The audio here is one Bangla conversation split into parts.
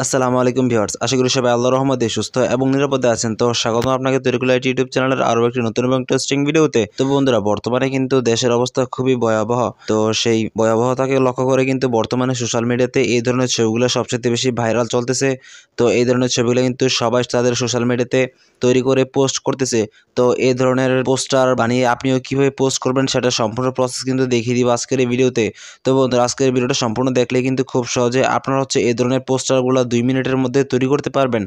আসসালামু আলাইকুম ভিউয়ার্স, আশা করি সবাই আল্লাহর রহমতে সুস্থ এবং নিরাপদে আছেন। তো স্বাগতম আপনাকে তরিকুল আইটি ইউটিউব চ্যানেলের আরও একটি নতুন এবং টেস্টিং ভিডিওতে। তো বন্ধুরা, বর্তমানে কিন্তু দেশের অবস্থা খুবই ভয়াবহ। তো সেই ভয়াবহতাকে লক্ষ্য করে কিন্তু বর্তমানে সোশ্যাল মিডিয়াতে এই ধরনের ছবিগুলো সবচেয়ে বেশি ভাইরাল চলতেছে। তো এই ধরনের ছবিগুলো কিন্তু সবাই তাদের সোশ্যাল মিডিয়াতে তৈরি করে পোস্ট করতেছে। তো এই ধরনের পোস্টার বানিয়ে আপনিও কিভাবে পোস্ট করবেন সেটা সম্পূর্ণ প্রসেস কিন্তু দেখিয়ে দিব আজকের এই ভিডিওতে। তো বন্ধুরা, আজকের ভিডিওটা সম্পূর্ণ দেখলে কিন্তু খুব সহজে আপনারা এই ধরনের পোস্টারগুলো 2 মিনিটের মধ্যে তৈরি করতে পারবেন।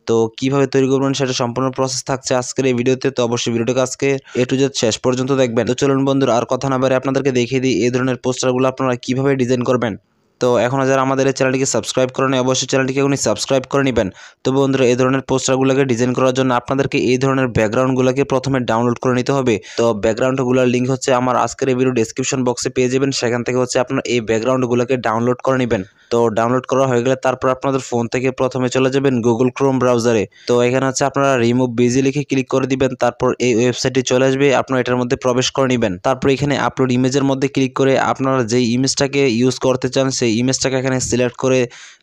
তো কিভাবে তৈরি করবেন সেটা সম্পূর্ণ প্রসেস থাকছে আজকের এই ভিডিওতে। তো অবশ্যই ভিডিওটাকে আজকে A to Z শেষ পর্যন্ত দেখবেন। তো চলুন বন্ধুরা, আর কথা না বাড়িয়ে আপনাদেরকে দেখিয়ে দিই এই ধরনের পোস্টারগুলো আপনারা কিভাবে ডিজাইন করবেন। তো এখনও যারা আমাদের এই চ্যানেলটিকে সাবস্ক্রাইব করেনি, অবশ্যই চ্যানেলটিকে এখনই সাবস্ক্রাইব করে নেবেন। তো বন্ধুরা, এই ধরনের পোস্টারগুলোকে ডিজাইন করার জন্য আপনাদেরকে এই ধরনের ব্যাকগ্রাউন্ডগুলোকে প্রথমে ডাউনলোড করে নিতে হবে। তো ব্যাকগ্রাউন্ডগুলোর লিঙ্ক আমার আজকের এই ভিডিও ডেসক্রিপশন বক্সে পেয়ে যাবেন। সেখান থেকে আপনারা এই ব্যাকগ্রাউন্ডগুলোকে ডাউনলোড করে নেবেন। তো ডাউনলোড করা হয়ে গেলে তারপর আপনাদের ফোন থেকে প্রথমে চলে যাবেন গুগল ক্রোম ব্রাউজারে। তো এখানে আপনারা রিমুভ বিজি লিখে ক্লিক করে দিবেন। তারপর এই ওয়েবসাইটটি চলে আসবে, আপনারা এটার মধ্যে প্রবেশ করে নেবেন। তারপর এখানে আপলোড ইমেজের মধ্যে ক্লিক করে আপনারা যেই ইমেজটাকে ইউজ করতে চান সেই ইমেজটাকে এখানে সিলেক্ট করে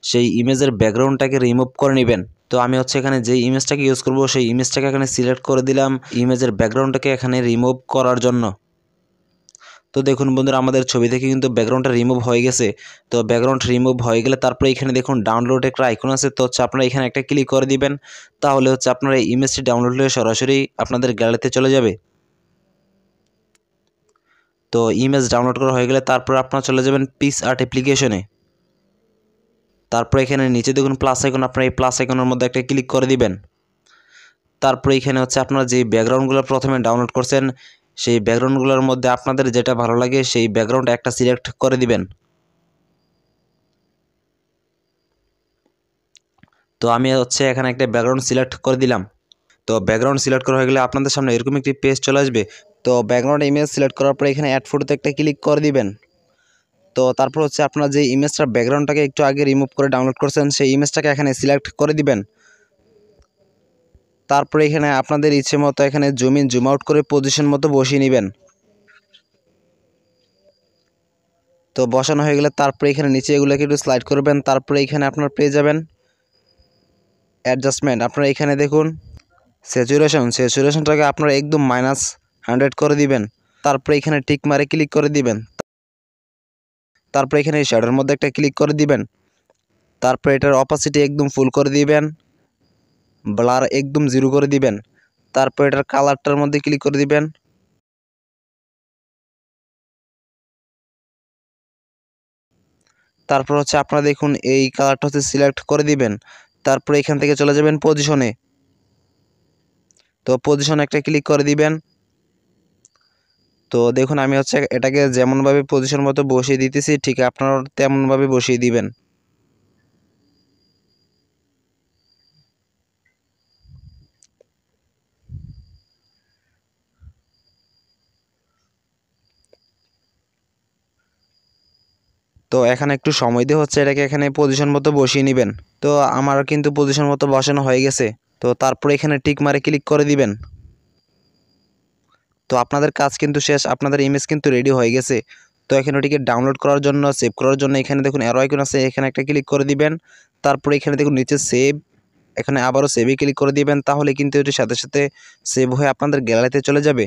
সেই ইমেজের ব্যাকগ্রাউন্ডটাকে রিমুভ করে নেবেন। তো আমি এখানে যেই ইমেজটাকে ইউজ করব সেই ইমেজটাকে এখানে সিলেক্ট করে দিলাম ইমেজের ব্যাকগ্রাউন্ডটাকে এখানে রিমুভ করার জন্য। তো দেখুন বন্ধুরা, আমাদের ছবি থেকে কিন্তু ব্যাকগ্রাউন্ডটা রিমুভ হয়ে গেছে। তো ব্যাকগ্রাউন্ড রিমুভ হয়ে গেলে তারপরে এখানে দেখুন ডাউনলোড একটা আইকন আছে। তো আপনারা এখানে একটা ক্লিক করে দিবেন। তাহলে আপনারা এই ইমেজটি ডাউনলোড হয়ে সরাসরি আপনাদের গ্যালারিতে চলে যাবে। তো ইমেজ ডাউনলোড করা হয়ে গেলে তারপর আপনারা চলে যাবেন পিক্সআর্ট অ্যাপ্লিকেশনে। তারপর এখানে নিচে দেখুন প্লাস আইকন, আপনারা এই প্লাস আইকনের মধ্যে একটা ক্লিক করে দিবেন। তারপরে এখানে আপনারা যে ব্যাকগ্রাউন্ডগুলো প্রথমে ডাউনলোড করছেন সেই ব্যাকগ্রাউন্ডগুলোর মধ্যে আপনাদের যেটা ভালো লাগে সেই ব্যাকগ্রাউন্ড একটা সিলেক্ট করে দিবেন। তো আমি এখানে একটা ব্যাকগ্রাউন্ড সিলেক্ট করে দিলাম। তো ব্যাকগ্রাউন্ড সিলেক্ট করা হয়ে গেলে আপনাদের সামনে এরকম একটি পেজ চলে আসবে। তো ব্যাকগ্রাউন্ড ইমেজ সিলেক্ট করার পরে এখানে অ্যাড ফটোতে একটা ক্লিক করে দিবেন। তো তারপর আপনারা যে ইমেজটার ব্যাকগ্রাউন্ডটাকে একটু আগে রিমুভ করে ডাউনলোড করছেন সেই ইমেজটাকে এখানে সিলেক্ট করে দিবেন। তারপরে এখানে আপনাদের ইচ্ছে মতো এখানে জুম ইন জুম আউট করে পজিশন মতো বসিয়ে নেবেন। তো বসানো হয়ে গেলে তারপরে এখানে নিচে এগুলোকে একটু স্লাইড করবেন। তারপরে এখানে আপনারা পেয়ে যাবেন অ্যাডজাস্টমেন্ট। আপনারা এখানে দেখুন স্যাচুরেশনটাকে আপনারা একদম -100 করে দিবেন। তারপরে এখানে টিক মারে ক্লিক করে দিবেন। তারপরে এখানে শ্যাডোর মধ্যে একটা ক্লিক করে দিবেন। তারপরে এটার অপাসিটি একদম ফুল করে দিবেন, ব্লার একদম 0 করে দিবেন। তারপর এটার কালারটার মধ্যে ক্লিক করে দিবেন। তারপর আপনারা দেখুন এই কালারটা সিলেক্ট করে দিবেন। তারপরে এখান থেকে চলে যাবেন পজিশনে। তো পজিশনে একটা ক্লিক করে দিবেন। তো দেখুন আমি এটাকে যেমনভাবে পজিশন মতো বসিয়ে দিতেছি ঠিক আপনারা তেমনভাবে বসিয়ে দিবেন। তো এখানে একটু সময় দিয়ে এটাকে এখানে পজিশন মতো বসিয়ে নেবেন। তো আমার কিন্তু পজিশন মতো বসানো হয়ে গেছে। তো তারপরে এখানে টিক মারে ক্লিক করে দিবেন। তো আপনাদের কাজ কিন্তু শেষ, আপনাদের ইমেজ কিন্তু রেডি হয়ে গেছে। তো এখানে ওটিকে ডাউনলোড করার জন্য সেভ করার জন্য এখানে দেখুন অ্যারো আইকন আছে, এখানে একটা ক্লিক করে দিবেন। তারপরে এখানে দেখুন নিচে সেভ, এখানে আবারও সেভে ক্লিক করে দিবেন। তাহলে কিন্তু এটির সাথে সাথে সেভ হয়ে আপনাদের গ্যালারিতে চলে যাবে।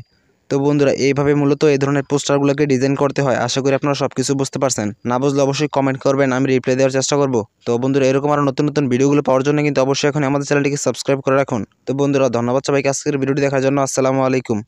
তো বন্ধুরা, এইভাবে মূলত এই ধরনের পোস্টারগুলোকে ডিজাইন করতে হয়। আশা করি আপনারা সব কিছু বুঝতে পারছেন। না বুঝলে অবশ্যই কমেন্ট করবেন, আমি রিপ্লাই দেওয়ার চেষ্টা করব। তো বন্ধুরা, এরকম আরও নতুন নতুন ভিডিওগুলো পাওয়ার জন্য কিন্তু অবশ্যই এখন আমাদের চ্যানেলটিকে সাবস্ক্রাইব করে রাখুন। তো বন্ধুরা, ধন্যবাদ সবাইকে আজকের ভিডিওটি দেখার জন্য। আসসালামু আলাইকুম।